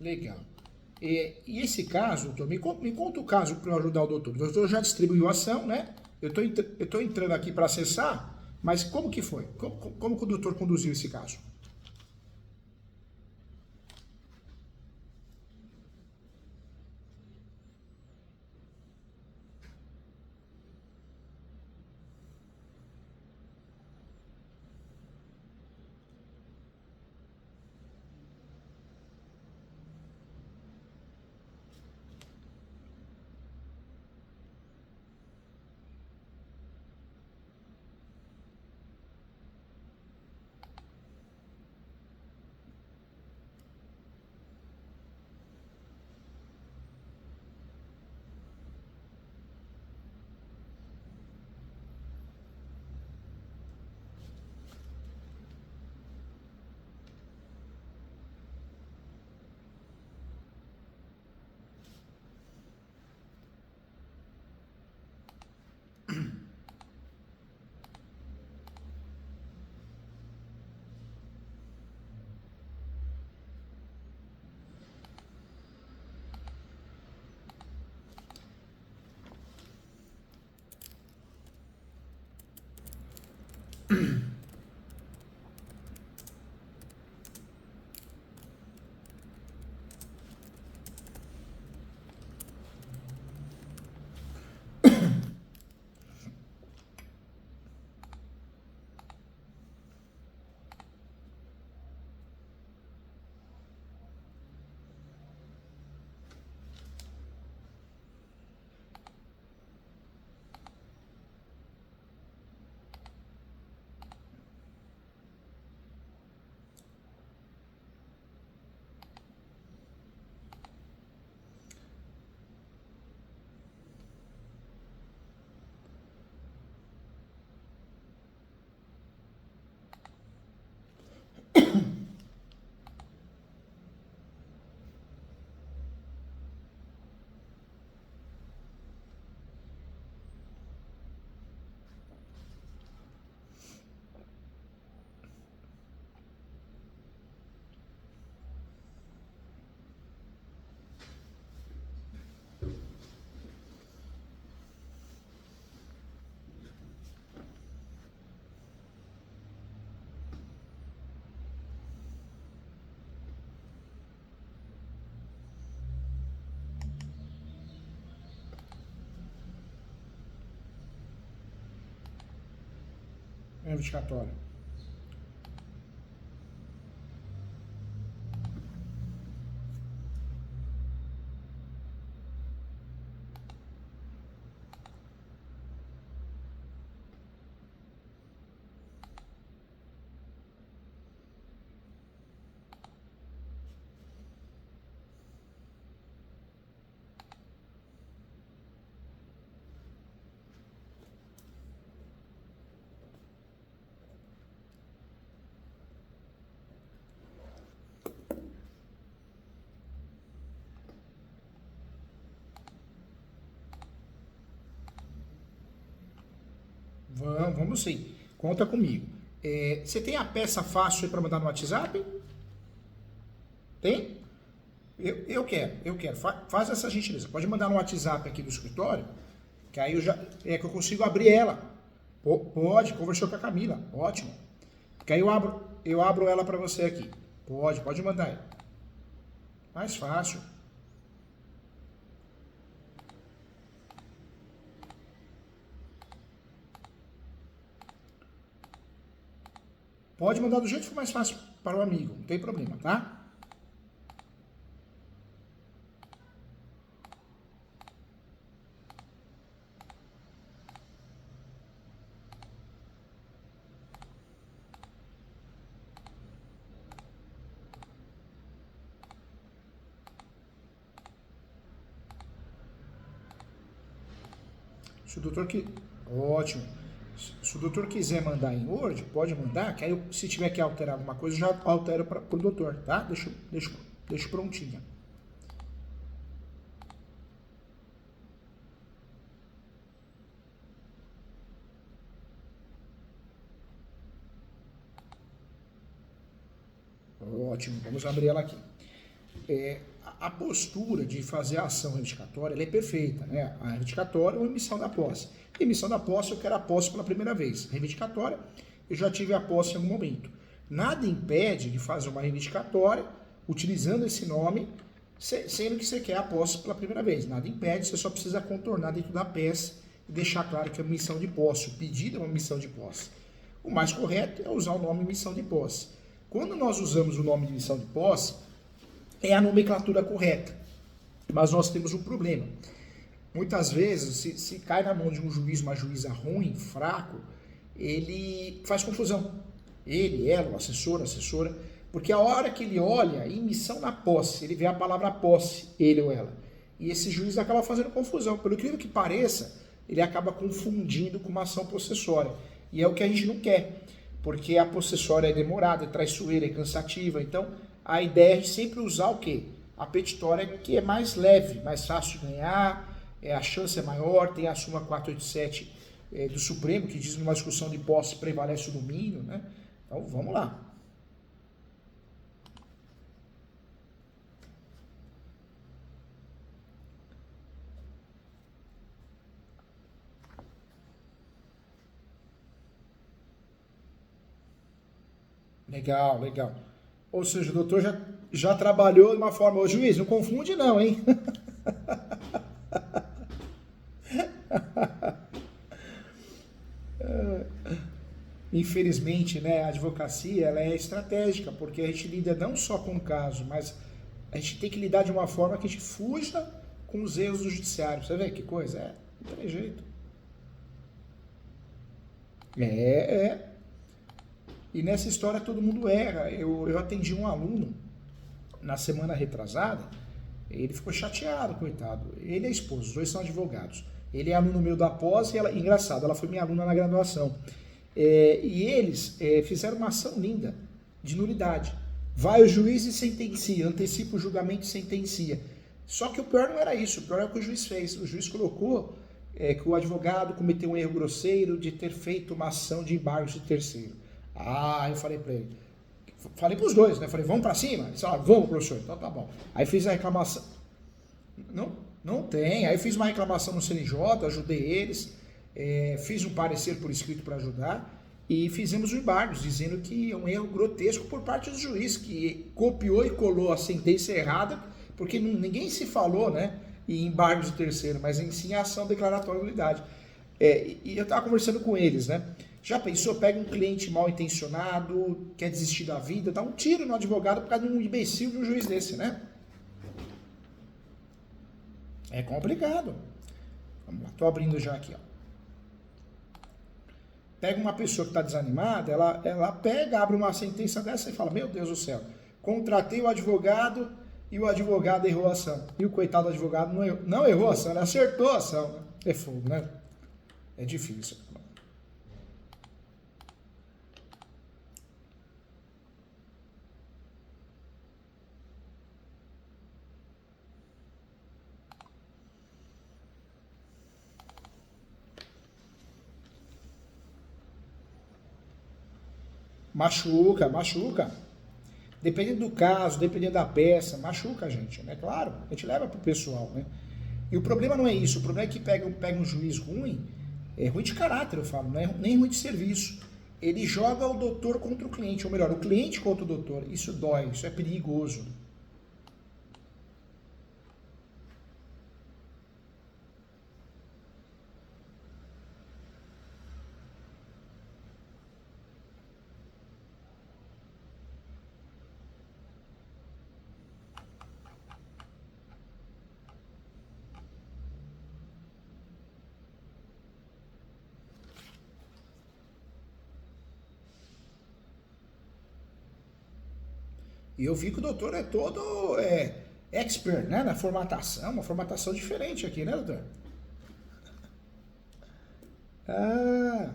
Legal. E esse caso, doutor, me conta o caso para eu ajudar o doutor. O doutor já distribuiu a ação, né? Eu estou entrando aqui para acessar, mas como que foi? Como que o doutor conduziu esse caso? É indicatório. Vamos sim. Conta comigo. Você tem a peça fácil aí para mandar no WhatsApp? Tem? Eu quero, eu quero. Faz essa gentileza. Pode mandar no WhatsApp aqui do escritório, que aí que eu consigo abrir ela. Pode, conversou com a Camila. Ótimo. Que aí eu abro ela para você aqui. Pode mandar aí. Mais fácil. Pode mandar do jeito que for mais fácil para o amigo, não tem problema, tá? Se o doutor que Ótimo. Se o doutor quiser mandar em Word, pode mandar, que aí se tiver que alterar alguma coisa, eu já altero para o doutor, tá? Deixo prontinha. Ótimo, vamos abrir ela aqui. a postura de fazer a ação reivindicatória ela é perfeita, né? A reivindicatória ou a emissão da posse. Emissão da posse, eu quero a posse pela primeira vez. Reivindicatória, eu já tive a posse em algum momento. Nada impede de fazer uma reivindicatória utilizando esse nome, sendo que você quer a posse pela primeira vez. Nada impede, você só precisa contornar dentro da peça e deixar claro que é uma missão de posse. O pedido é uma missão de posse. O mais correto é usar o nome missão de posse. Quando nós usamos o nome de missão de posse, é a nomenclatura correta. Mas nós temos um problema. Muitas vezes, se cai na mão de um juiz, uma juíza ruim, fraco, ele faz confusão. Ele, ela, o assessor, a assessora, porque a hora que ele olha em missão na posse, ele vê a palavra posse, ele ou ela. E esse juiz acaba fazendo confusão. Pelo incrível que pareça, ele acaba confundindo com uma ação possessória. E é o que a gente não quer, porque a possessória é demorada, é traiçoeira, é cansativa. Então, a ideia é sempre usar o quê? A petitória, que é mais leve, mais fácil de ganhar, a chance é maior, tem a súmula 487 do Supremo, que diz que numa discussão de posse prevalece o domínio, né? Então, vamos lá. Legal, legal. Ou seja, o doutor já trabalhou de uma forma... Ô, juiz, não confunde não, hein? Infelizmente, né, a advocacia ela é estratégica, porque a gente lida não só com o caso, mas a gente tem que lidar de uma forma que a gente fuja com os erros do judiciário. Você vê que coisa? Não tem jeito. É. E nessa história todo mundo erra. Eu atendi um aluno na semana retrasada, ele ficou chateado, coitado. Ele e a esposa, os dois são advogados. Ele é aluno meu da pós e ela, engraçado, ela foi minha aluna na graduação. E eles fizeram uma ação linda de nulidade. Vai o juiz e sentencia, antecipa o julgamento e sentencia. Só que o pior não era isso, o pior é o que o juiz fez. O juiz colocou que o advogado cometeu um erro grosseiro de ter feito uma ação de embargo de terceiro. Eu falei para ele, falei para os dois, né? Falei, vamos para cima? Ele disse, vamos, professor, então tá bom. Aí fiz a reclamação. Não tem. Aí fiz uma reclamação no CNJ, ajudei eles, fiz um parecer por escrito para ajudar e fizemos o embargo, dizendo que é um erro grotesco por parte do juiz, que copiou e colou a sentença errada, porque ninguém se falou, né, em embargo de terceiro, mas em sim ação declaratória de nulidade. E eu estava conversando com eles, né? Já pensou, pega um cliente mal intencionado, quer desistir da vida, dá um tiro no advogado por causa de um imbecil de um juiz desse, né? É complicado. Vamos lá, tô abrindo já aqui, ó. Pega uma pessoa que está desanimada, ela pega, abre uma sentença dessa e fala, meu Deus do céu, contratei o advogado e o advogado errou a ação. E o coitado do advogado não errou a ação, ele acertou a ação, né? É fogo, né? É difícil. Machuca, machuca. Dependendo do caso, dependendo da peça, machuca a gente, né? Claro, a gente leva pro pessoal, né? E o problema não é isso, o problema é que pega um juiz ruim, é ruim de caráter, eu falo, não é nem ruim de serviço. Ele joga o doutor contra o cliente, ou melhor, o cliente contra o doutor. Isso dói, isso é perigoso. E eu vi que o doutor é todo expert, né, na formatação, uma formatação diferente aqui, né, doutor? Ah,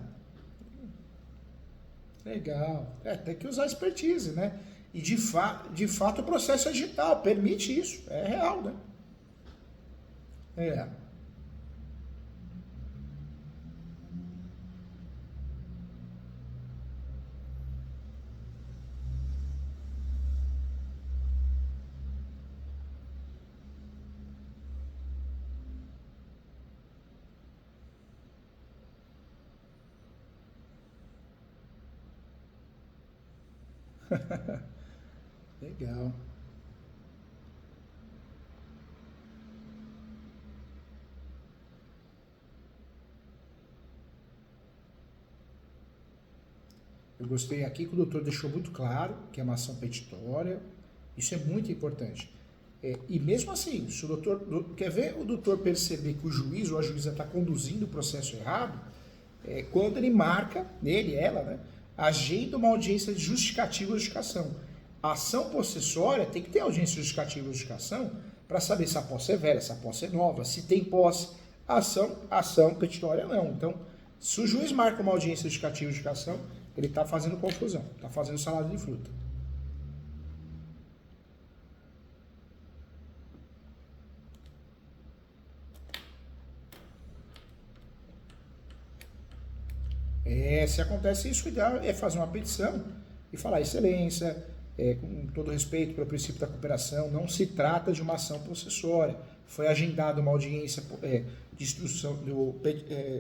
legal. Tem que usar expertise, né? E de fato o processo é digital, permite isso, é real, né? É. Legal. Eu gostei aqui que o doutor deixou muito claro que é uma ação petitória. Isso é muito importante. E mesmo assim, se o doutor quer ver o doutor perceber que o juiz ou a juíza está conduzindo o processo errado, quando ele marca, ele, ela, né, agenda uma audiência de justificativa ou justificação. A ação possessória tem que ter audiência justificativa ou justificação para saber se a posse é velha, se a posse é nova, se tem posse. Ação petitória não. Então, se o juiz marca uma audiência justificativa ou justificação, ele está fazendo confusão, está fazendo salada de fruta. Se acontece isso, o ideal é fazer uma petição e falar, excelência, com todo respeito pelo princípio da cooperação, não se trata de uma ação possessória. Foi agendada uma audiência de instrução do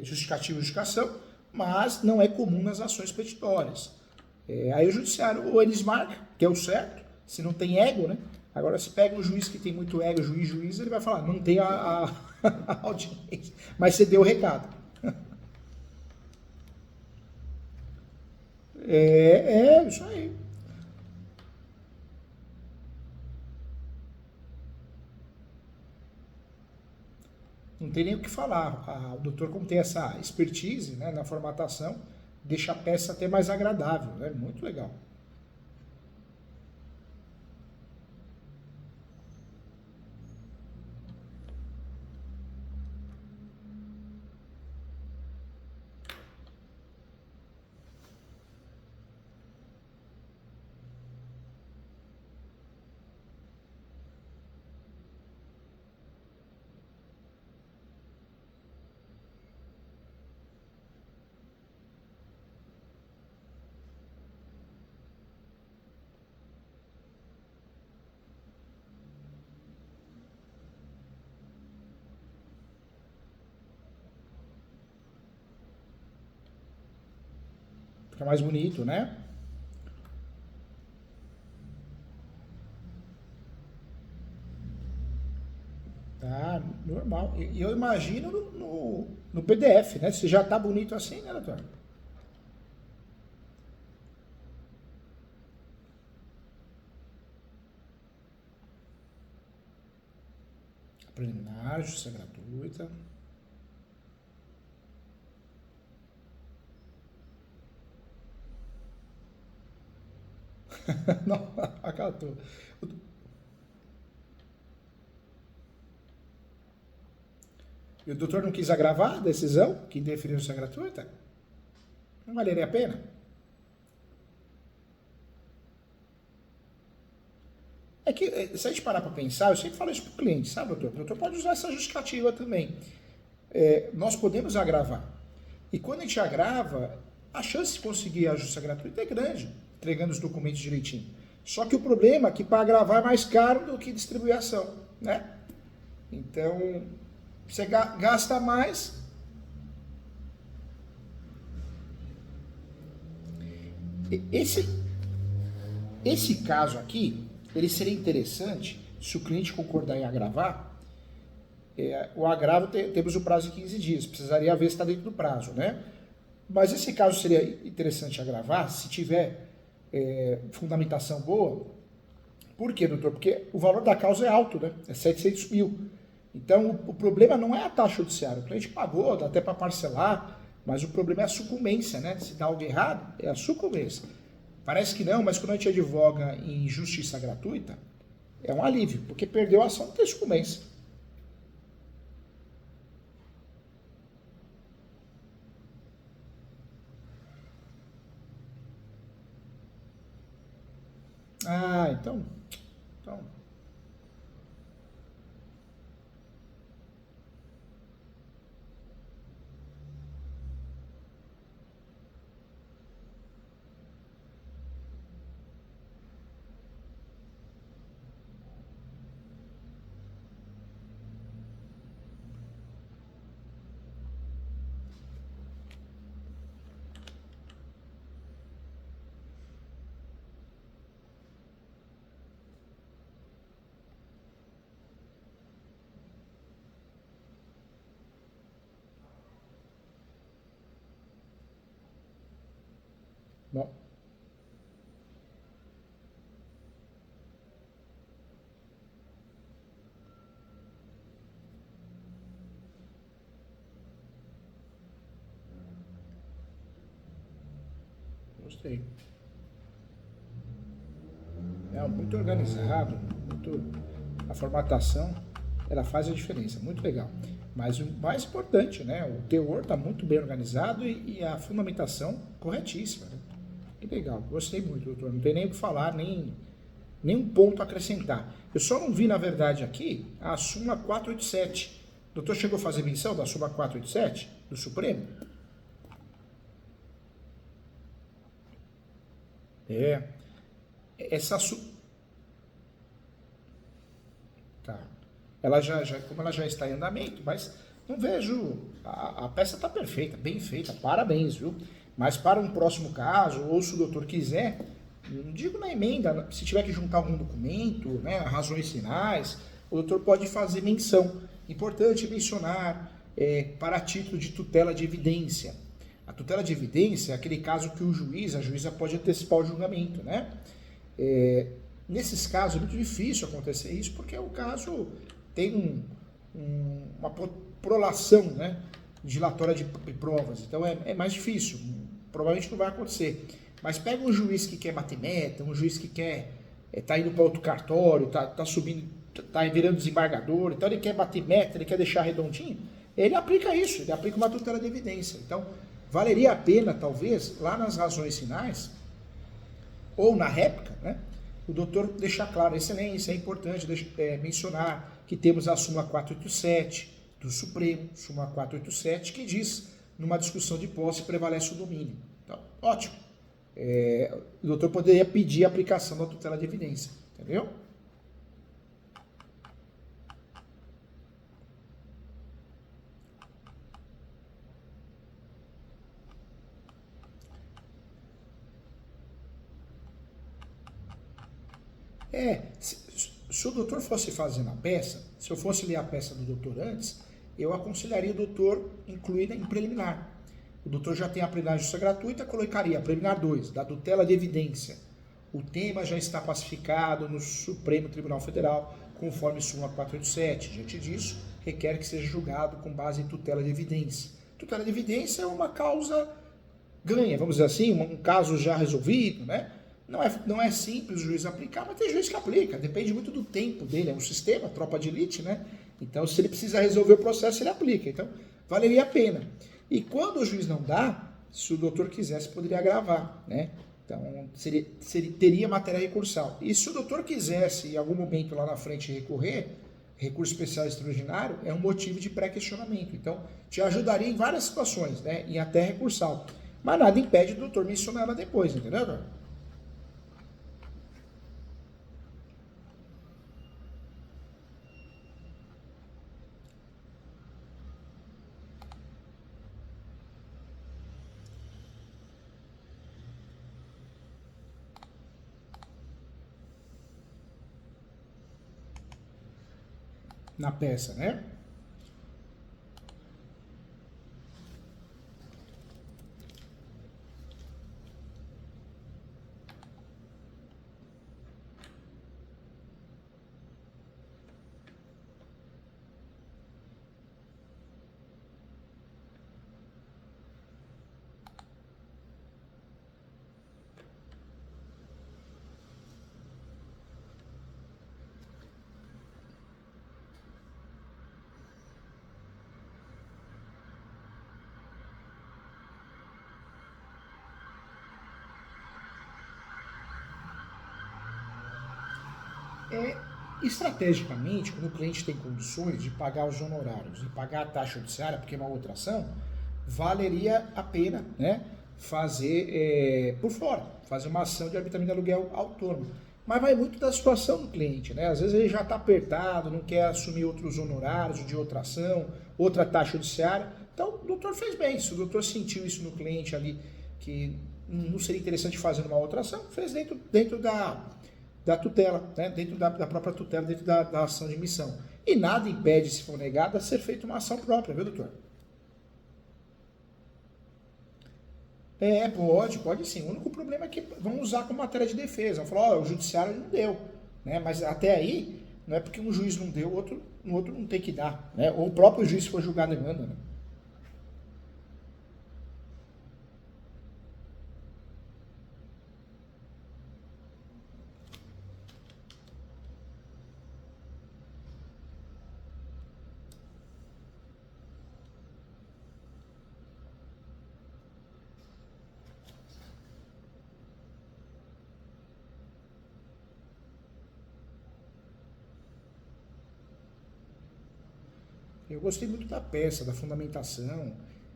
justificativo e justificação, mas não é comum nas ações petitórias. Aí o judiciário, ou eles marcam, que é o certo, se não tem ego, né? Agora, se pega um juiz que tem muito ego, juiz, ele vai falar, não tem a audiência, mas você deu o recado. Isso aí. Não tem nem o que falar. O doutor, como tem essa expertise, né, na formatação, deixa a peça até mais agradável, né? Muito legal. Fica mais bonito, né? Tá, normal. E eu imagino no PDF, né? Se já tá bonito assim, né, doutor? Preliminar, justiça gratuita. Não, acatou. E o doutor não quis agravar a decisão que definiu justiça gratuita? Não valeria a pena? É que, se a gente parar para pensar, eu sempre falo isso para o cliente, sabe, doutor? O doutor pode usar essa justificativa também. Nós podemos agravar. E quando a gente agrava, a chance de conseguir a justiça gratuita é grande, entregando os documentos direitinho. Só que o problema é que para agravar é mais caro do que distribuir a ação, né? Então, você gasta mais. Esse, esse caso aqui, ele seria interessante se o cliente concordar em agravar. O agravo temos o prazo de 15 dias, precisaria ver se está dentro do prazo, né? Mas esse caso seria interessante agravar se tiver fundamentação boa. Por quê, doutor? Porque o valor da causa é alto, né? É 700 mil. Então, o problema não é a taxa judiciária. O cliente pagou, dá até para parcelar, mas o problema é a sucumbência, né? Se dá algo errado, é a sucumbência. Parece que não, mas quando a gente advoga em justiça gratuita, é um alívio, porque perdeu a ação, não tem sucumbência. Ah, então Bom, gostei. É muito organizado, muito... a formatação, ela faz a diferença, muito legal. Mas o mais importante, né, o teor está muito bem organizado e a fundamentação corretíssima. Né? Que legal, gostei muito, doutor. Não tem nem o que falar, nem um ponto a acrescentar. Eu só não vi, na verdade, aqui a súmula 487. O doutor chegou a fazer menção da súmula 487 do Supremo? É, essa tá. Como ela já está em andamento, mas não vejo. A peça está perfeita, bem feita, parabéns, viu? Mas para um próximo caso, ou se o doutor quiser, não digo na emenda, se tiver que juntar algum documento, né, razões finais, o doutor pode fazer menção. Importante mencionar para título de tutela de evidência. A tutela de evidência é aquele caso que a juíza pode antecipar o julgamento, né? Nesses casos é muito difícil acontecer isso, porque o caso tem uma prolação, né, dilatória de provas, então é mais difícil, provavelmente não vai acontecer. Mas pega um juiz que quer bater meta, um juiz que quer tá indo para outro cartório, tá subindo, tá virando desembargador, então ele quer bater meta, ele quer deixar redondinho, ele aplica isso, ele aplica uma tutela de evidência. Então, valeria a pena, talvez, lá nas razões finais, ou na réplica, né, o doutor deixar claro, excelência, é importante mencionar que temos a súmula 487 do Supremo, súmula 487, que diz, numa discussão de posse, prevalece o domínio. Então, ótimo. O doutor poderia pedir a aplicação da tutela de evidência, entendeu? Se o doutor fosse fazendo a peça, se eu fosse ler a peça do doutor antes, eu aconselharia o doutor incluir em preliminar. O doutor já tem a preliminar de justiça gratuita, colocaria a preliminar 2, da tutela de evidência. O tema já está pacificado no Supremo Tribunal Federal, conforme súmula 487. Diante disso, requer que seja julgado com base em tutela de evidência. Tutela de evidência é uma causa ganha, vamos dizer assim, um caso já resolvido, né? Não é simples o juiz aplicar, mas tem juiz que aplica, depende muito do tempo dele, é um sistema, tropa de elite, né? Então, se ele precisa resolver o processo, ele aplica. Então, valeria a pena. E quando o juiz não dá, se o doutor quisesse, poderia agravar, né? Então, teria matéria recursal. E se o doutor quisesse, em algum momento lá na frente, recorrer, recurso especial extraordinário é um motivo de pré-questionamento. Então, te ajudaria em várias situações, né? E até recursal. Mas nada impede do doutor mencionar ela depois, entendeu, doutor? Na peça, né? Estrategicamente, quando o cliente tem condições de pagar os honorários e pagar a taxa judiciária, porque é uma outra ação, valeria a pena, né, fazer por fora, fazer uma ação de arbitramento de aluguel autônomo. Mas vai muito da situação do cliente, né? Às vezes ele já está apertado, não quer assumir outros honorários de outra ação, outra taxa judiciária. Então, o doutor fez bem. Se o doutor sentiu isso no cliente ali, que não seria interessante fazer numa outra ação, fez dentro da tutela, né? Dentro da própria tutela, dentro da ação de missão. E nada impede, se for negada, ser feita uma ação própria, viu, doutor? Pode sim. O único problema é que vão usar como matéria de defesa. Vão falar, ó, o judiciário não deu. Né? Mas até aí, não é porque um juiz não deu, o outro não tem que dar. Né? Ou o próprio juiz se for julgar a demanda. Né? Eu gostei muito da peça, da fundamentação.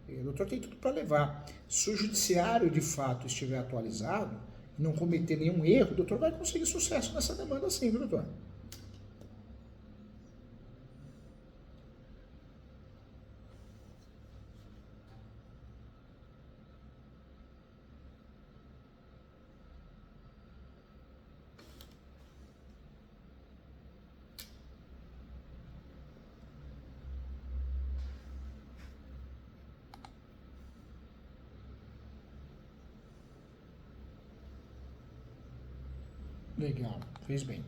O doutor tem tudo para levar. Se o judiciário de fato estiver atualizado, não cometer nenhum erro, o doutor vai conseguir sucesso nessa demanda sim, viu, doutor? Legal, fez bem.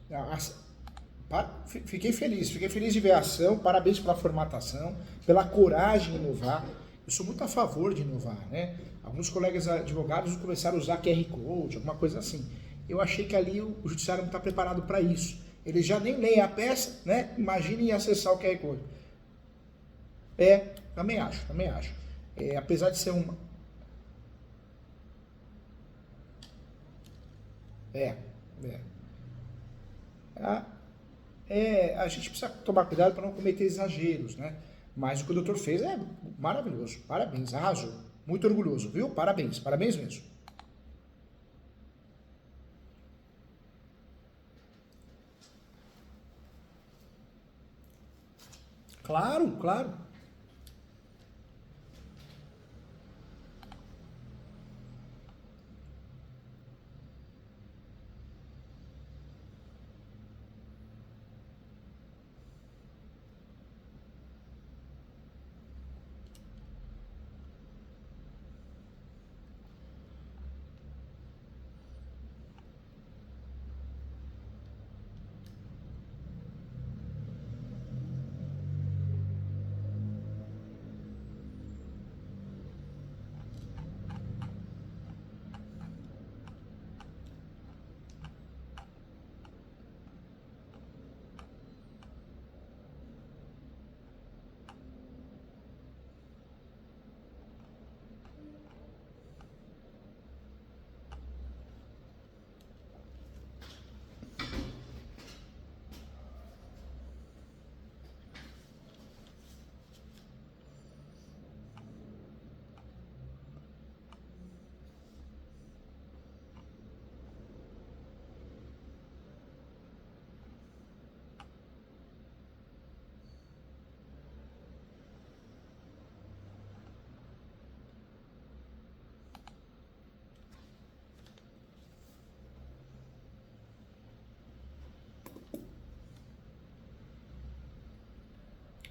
Ah, fiquei feliz de ver a ação, parabéns pela formatação, pela coragem de inovar. Eu sou muito a favor de inovar, né? Alguns colegas advogados começaram a usar QR Code, alguma coisa assim. Eu achei que ali o judiciário não está preparado para isso. Eles já nem leem a peça, né? Imaginem acessar o QR Code. Também acho, também acho. Apesar de ser uma. É, é. A, a gente precisa tomar cuidado para não cometer exageros, né? Mas o que o doutor fez é maravilhoso. Parabéns, arrasou. Muito orgulhoso, viu? Parabéns, parabéns mesmo. Claro, claro.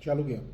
De aluguel.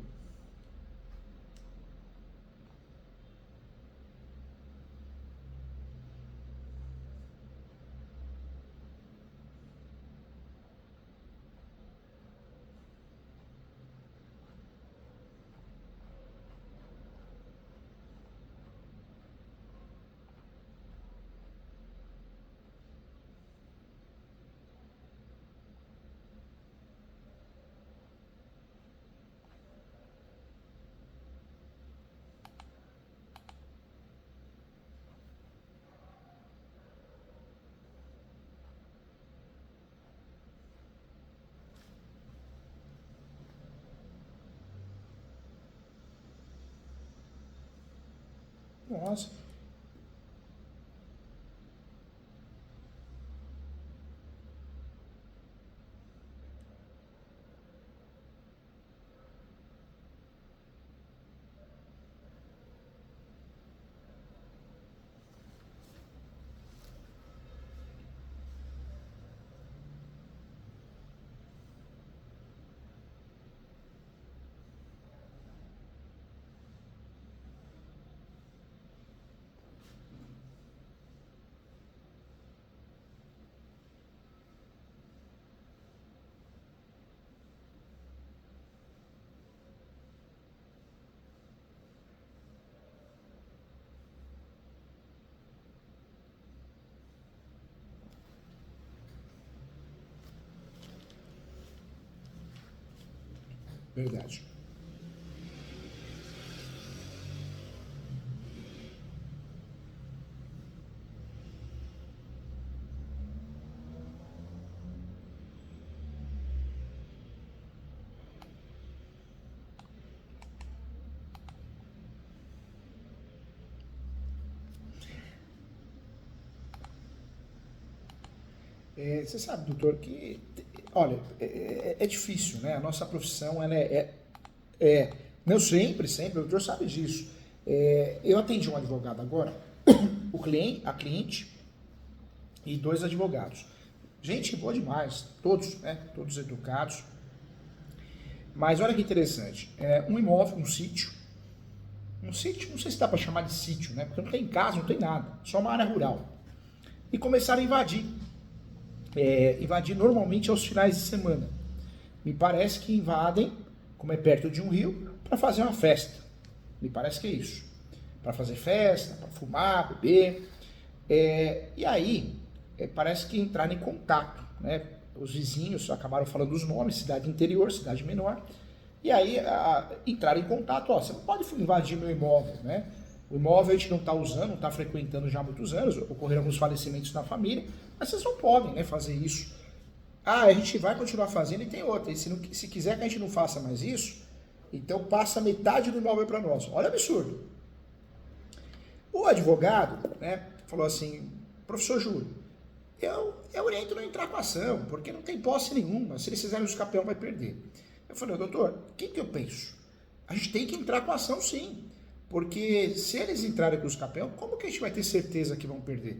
Nossa. Verdade. Você sabe, doutor, que, olha, é difícil, né? A nossa profissão, ela não sempre, o doutor sabe disso. Eu atendi um advogado agora, a cliente e 2 advogados. Gente boa demais, todos, né? Todos educados. Mas olha que interessante, um imóvel, um sítio, não sei se dá para chamar de sítio, né? Porque não tem casa, não tem nada, só uma área rural. E começaram a invadir. Invadir normalmente aos finais de semana. Me parece que invadem, como é perto de um rio, para fazer uma festa. Me parece que é isso. Para fazer festa, para fumar, beber. E aí, parece que entraram em contato, né? Os vizinhos acabaram falando os nomes, cidade interior, cidade menor. E aí entraram em contato, ó, você não pode invadir meu imóvel, né? O imóvel a gente não está usando, não está frequentando já há muitos anos, ocorreram alguns falecimentos na família, mas vocês não podem, né, fazer isso. A gente vai continuar fazendo e tem outra. E se quiser que a gente não faça mais isso, então passa metade do imóvel para nós. Olha o absurdo. O advogado, né, falou assim, professor Júlio, eu oriento não entrar com ação, porque não tem posse nenhuma. Se eles fizerem os campeão, vai perder. Eu falei, doutor, o que eu penso? A gente tem que entrar com ação, sim. Porque se eles entrarem com os campeão, como que a gente vai ter certeza que vão perder?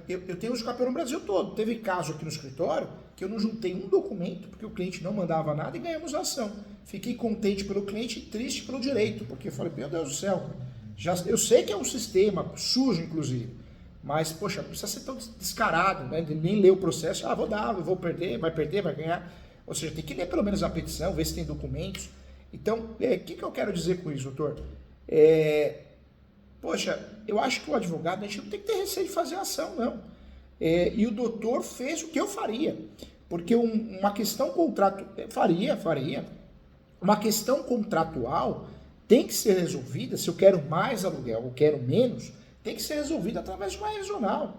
Eu tenho os campeão no Brasil todo. Teve caso aqui no escritório que eu não juntei um documento, porque o cliente não mandava nada e ganhamos a ação. Fiquei contente pelo cliente e triste pelo direito, porque eu falei, meu Deus do céu, eu sei que é um sistema sujo, inclusive, mas, poxa, não precisa ser tão descarado, né? Nem ler o processo, vou dar, eu vou perder, vai ganhar. Ou seja, tem que ler pelo menos a petição, ver se tem documentos. Então, o que eu quero dizer com isso, doutor? Poxa, eu acho que o advogado, a gente não tem que ter receio de fazer ação, não. E o doutor fez o que eu faria. Porque uma questão contratual, faria. Uma questão contratual tem que ser resolvida, se eu quero mais aluguel ou quero menos, tem que ser resolvida através de uma revisional.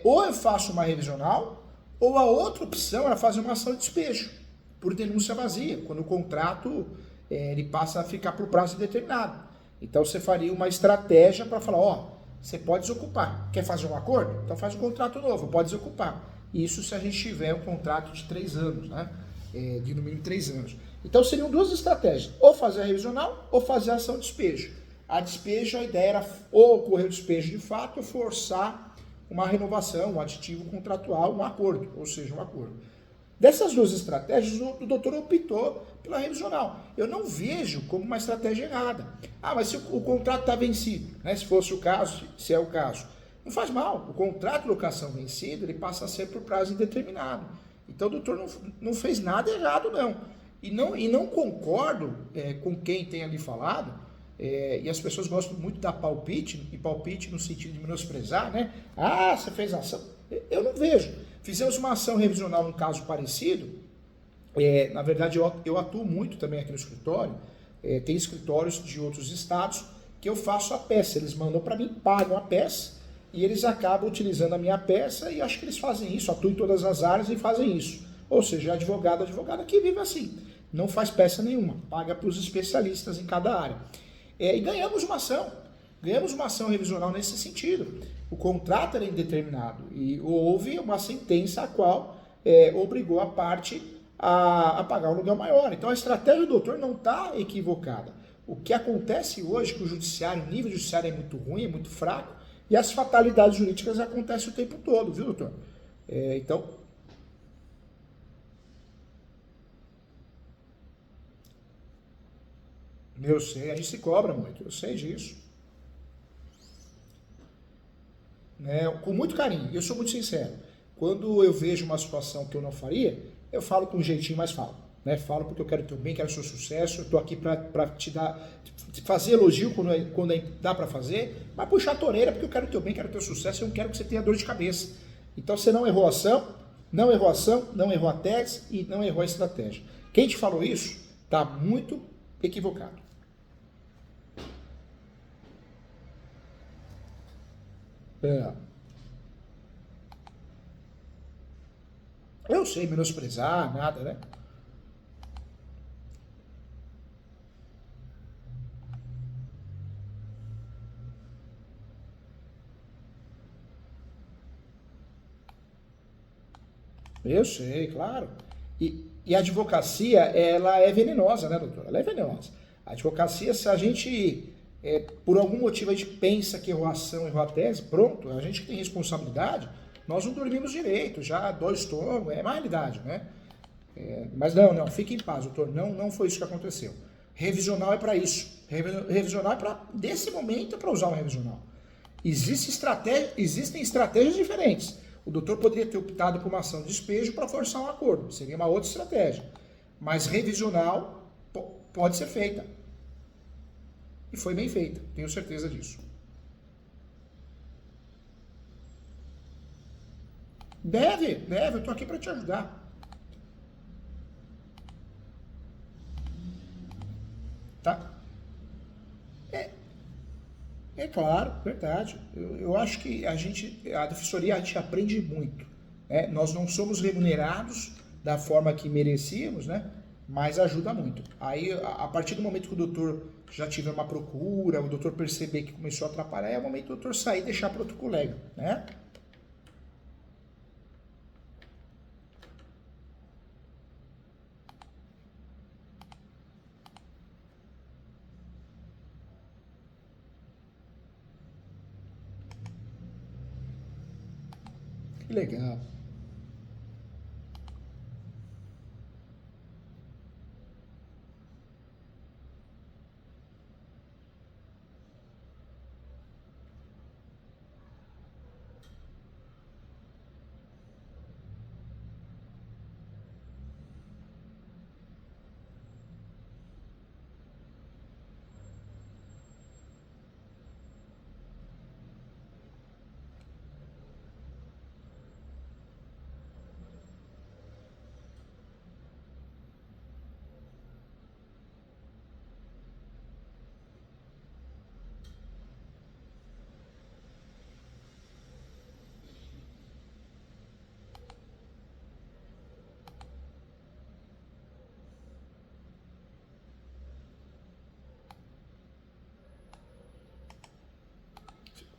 Ou eu faço uma revisional, ou a outra opção era fazer uma ação de despejo, por denúncia vazia, quando o contrato ele passa a ficar por prazo indeterminado. Então você faria uma estratégia para falar, você pode desocupar. Quer fazer um acordo? Então faz um contrato novo, pode desocupar. Isso se a gente tiver um contrato de 3 anos, né? De no mínimo 3 anos. Então seriam 2 estratégias, ou fazer a revisional, ou fazer a ação de despejo. A despejo, a ideia era ou ocorrer o despejo de fato, ou forçar uma renovação, um aditivo contratual, um acordo, ou seja, um acordo. Dessas 2 estratégias, o doutor optou pela revisional. Eu não vejo como uma estratégia errada. Mas se o contrato está vencido, né? Se fosse o caso, se é o caso, não faz mal. O contrato de locação vencido, ele passa a ser por prazo indeterminado. Então o doutor não fez nada errado, não. E não concordo com quem tem ali falado, e as pessoas gostam muito da palpite, e palpite no sentido de menosprezar, né? Você fez ação. Eu não vejo. Fizemos uma ação revisional num caso parecido. Na verdade, eu atuo muito também aqui no escritório. Tem escritórios de outros estados que eu faço a peça. Eles mandam para mim, pagam a peça e eles acabam utilizando a minha peça e acho que eles fazem isso, atuam em todas as áreas e fazem isso. Ou seja, advogada que vive assim. Não faz peça nenhuma, paga para os especialistas em cada área. E ganhamos uma ação. Ganhamos uma ação revisional nesse sentido. O contrato era indeterminado e houve uma sentença a qual obrigou a parte a pagar um aluguel maior. Então a estratégia do doutor não está equivocada. O que acontece hoje é que o judiciário, o nível judiciário é muito ruim, é muito fraco, e as fatalidades jurídicas acontecem o tempo todo, viu, doutor? Então, eu sei, a gente se cobra muito, eu sei disso. Né? Com muito carinho, eu sou muito sincero. Quando eu vejo uma situação que eu não faria, eu falo com um jeitinho, mas falo. Né? Falo porque eu quero teu bem, quero seu sucesso, eu estou aqui para te dar, fazer elogio quando dá para fazer, mas puxar a torneira porque eu quero teu bem, quero teu sucesso, eu não quero que você tenha dor de cabeça. Então você não errou a ação, não errou a ação, não errou a tese e não errou a estratégia. Quem te falou isso está muito equivocado. É. Eu sei menosprezar, nada, né? Eu sei, claro. E a advocacia, ela é venenosa, né, doutor? Ela é venenosa. A advocacia, se a gente, por algum motivo, a gente pensa que errou a ação, errou a tese, pronto, a gente que tem responsabilidade, nós não dormimos direito, já dói o estômago, é uma realidade, né? Mas não, fique em paz, doutor, não foi isso que aconteceu. Revisional é para isso. Revisional é para, desse momento, é para usar um revisional. Existem estratégias diferentes. O doutor poderia ter optado por uma ação de despejo para forçar um acordo. Seria uma outra estratégia. Mas revisional pode ser feita. E foi bem feita. Tenho certeza disso. Deve. Eu estou aqui para te ajudar. Tá? É claro, verdade. Eu acho que a defensoria, a gente aprende muito. Né? Nós não somos remunerados da forma que merecíamos, né? Mas ajuda muito. Aí, a partir do momento que o doutor já tiver uma procura, o doutor perceber que começou a atrapalhar, é o momento do doutor sair e deixar para outro colega, né? Que legal.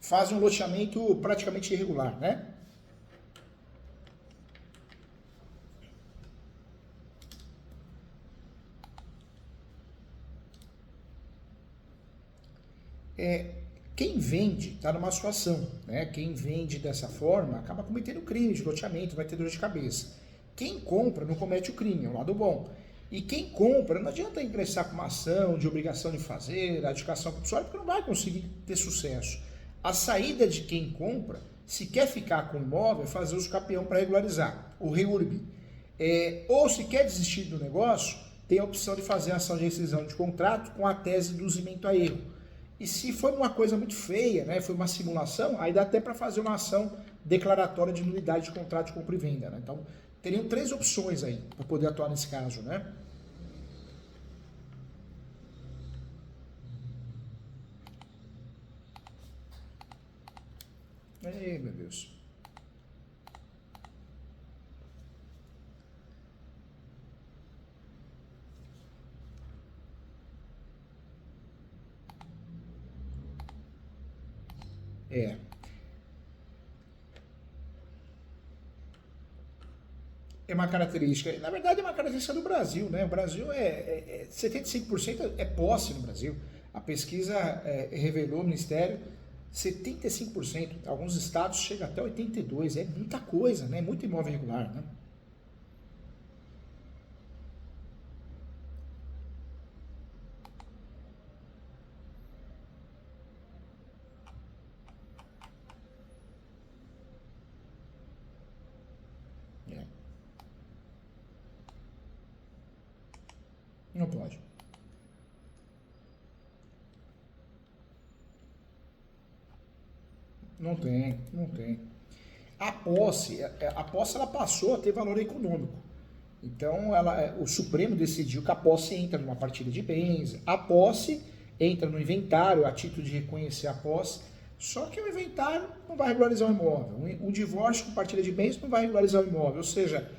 Fazem um loteamento praticamente irregular, né? Quem vende está numa situação, né? Quem vende dessa forma acaba cometendo crime de loteamento, vai ter dor de cabeça. Quem compra não comete o crime, é o lado bom. E quem compra, não adianta ingressar com uma ação de obrigação de fazer, a educação compulsória, porque não vai conseguir ter sucesso. A saída de quem compra, se quer ficar com o imóvel, é fazer uso capião para regularizar, o REURB. Ou se quer desistir do negócio, tem a opção de fazer a ação de rescisão de contrato com a tese de induzimento a erro. E se foi uma coisa muito feia, né, foi uma simulação, aí dá até para fazer uma ação declaratória de nulidade de contrato de compra e venda. Né? Então, teriam três opções aí para poder atuar nesse caso, né? Ei, meu Deus. É. É uma característica, na verdade é uma característica do Brasil, né? O Brasil 75% é posse no Brasil. A pesquisa revelou, o Ministério, 75%, alguns estados chega até 82%, é muita coisa, né? Muito imóvel irregular, né? É, não pode. Não tem, não tem. A posse ela passou a ter valor econômico. Então, o Supremo decidiu que a posse entra numa partilha de bens, a posse entra no inventário a título de reconhecer a posse, só que o inventário não vai regularizar o imóvel. O divórcio com partilha de bens não vai regularizar o imóvel. Ou seja,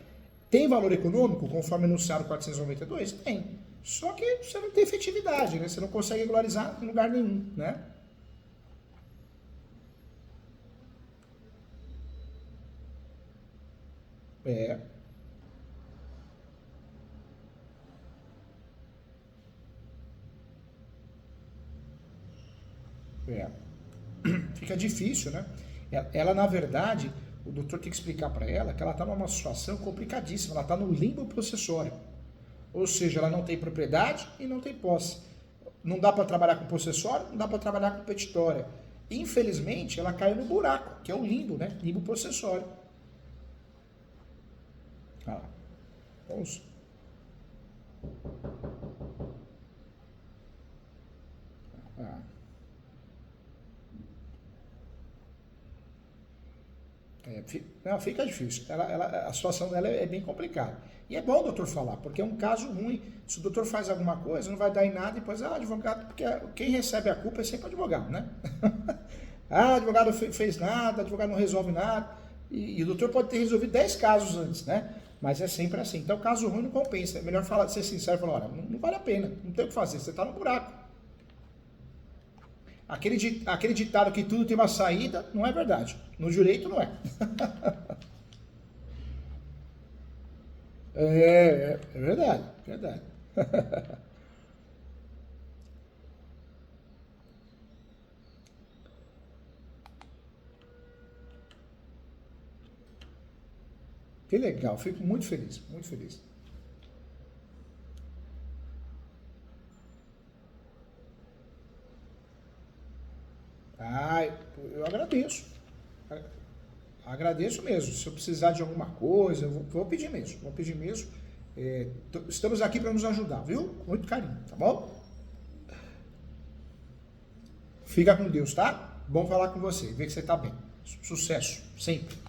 tem valor econômico, conforme anunciado 492? Tem. Só que você não tem efetividade, né? Você não consegue regularizar em lugar nenhum, né? É, é. Fica difícil, né? Ela, na verdade, o doutor tem que explicar para ela que ela está numa situação complicadíssima, ela está no limbo possessório. Ou seja, ela não tem propriedade e não tem posse. Não dá para trabalhar com possessório, não dá para trabalhar com petitória. Infelizmente, ela caiu no buraco, que é o limbo, né? Limbo possessório. Ah, vamos. Ah. Não, fica difícil. A situação dela é bem complicada. E é bom o doutor falar, porque é um caso ruim. Se o doutor faz alguma coisa, não vai dar em nada, e depois, advogado, porque quem recebe a culpa é sempre o advogado, né? Advogado fez nada, advogado não resolve nada. E o doutor pode ter resolvido 10 casos antes, né? Mas é sempre assim. Então, caso ruim não compensa. É melhor ser sincero e falar, olha, não vale a pena, não tem o que fazer, você está no buraco. Aquele ditado que tudo tem uma saída, não é verdade. No direito, não é. É verdade, verdade. Que legal, fico muito feliz, muito feliz. Ah, eu agradeço. Agradeço mesmo. Se eu precisar de alguma coisa, eu vou pedir mesmo. Vou pedir mesmo. Estamos aqui para nos ajudar, viu? Com muito carinho, tá bom? Fica com Deus, tá? Bom falar com você, ver que você tá bem. Sucesso, sempre.